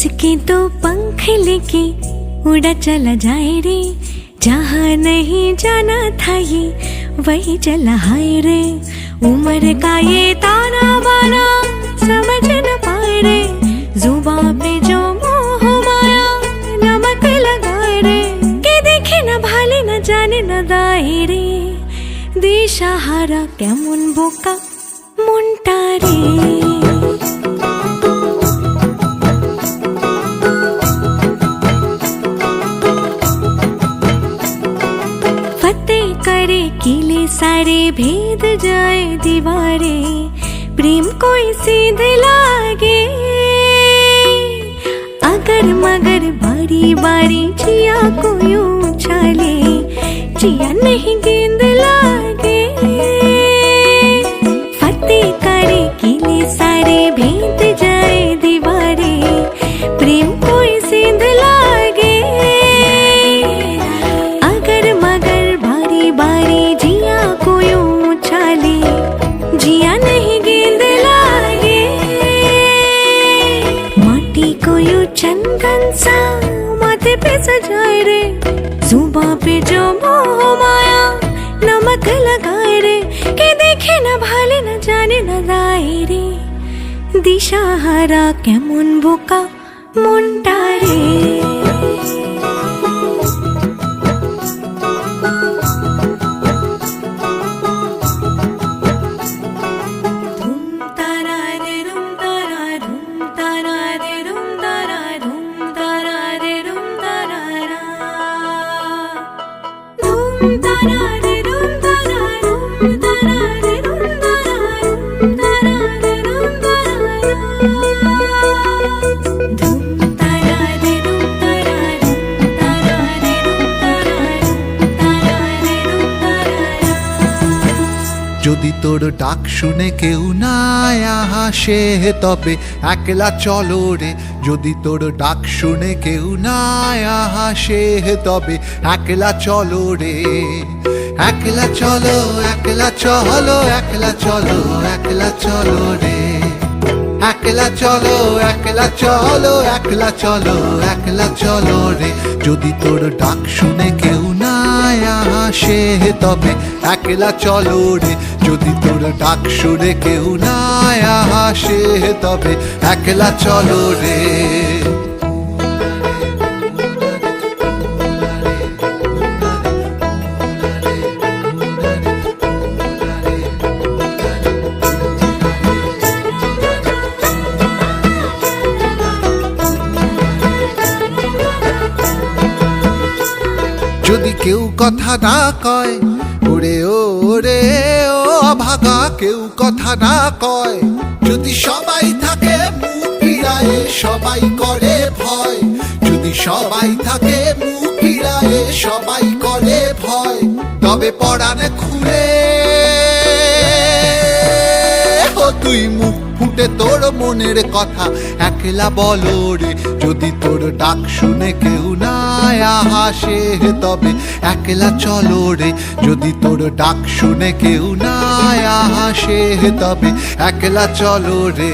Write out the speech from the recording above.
इसके तो पंख लेके उड़ा चला जाए रे, जहाँ नहीं जाना था ये वही चला हाय रे। उम्र का ये ताना बाना समझ न पाए रे, जुबां पे जो मोह माया नमक लगाए रे। के देखे न भाले न जाने न दाए रे, दिशाहारा কেমন বোকা মনটা রে। करे किले सारे भेद जाए दीवारे, प्रेम कोई सीध लागे। अगर मगर बारी बारी जिया को यूं उछाले, जिया नहीं गेंद लागे। फतेह करे किले सारे भेद जाए दीवारे, प्रेम कोई सीध लागे। अगर मगर बारी जिया को यूं उछाले, जिया नहीं गेंद लागे। माटी को यूं चंदन सा माथे पे सजाए रे, जुबां पे जो मोह माया नमक लगाए रे। के देखे न भाले न जाने न दाए रे, दिशाहारा কেমন বোকা মনটা রে। যদি তোর ডাক শুনে কেউ না আসে তবে একলা চলো রে। যদি তোর ডাক শুনে কেউ না আসে তবে একলা চলো রে। একলা চলো একলা চলো একলা চলো একলা চলো রে। একলা চলো একলা চলো একলা চলো একলা চলো রে। যদি তোর ডাক শুনে কেউ না আসে তবে একলা চলো রে। যদি তোর ডাক শুনে কেউ না আসে তবে একলা চলো রে। যদি কেউ কথা না কয় ওরে ওরে ও ভাগা, কেউ কথা না কয়। যদি সবাই থাকে মুখ ফিরায়ে সবাই করে ভয়। যদি সবাই থাকে মুখ ফিরায়ে সবাই করে ভয়, তবে পরাণে খুলে তুই মুখ ফুটে তোর মনের কথা একলা বলো রে। যদি তোর ডাক শুনে কেউ না আসে তবে একলা চলো রে। যদি তোর ডাক শুনে কেউ না আসে তবে একলা চলো রে।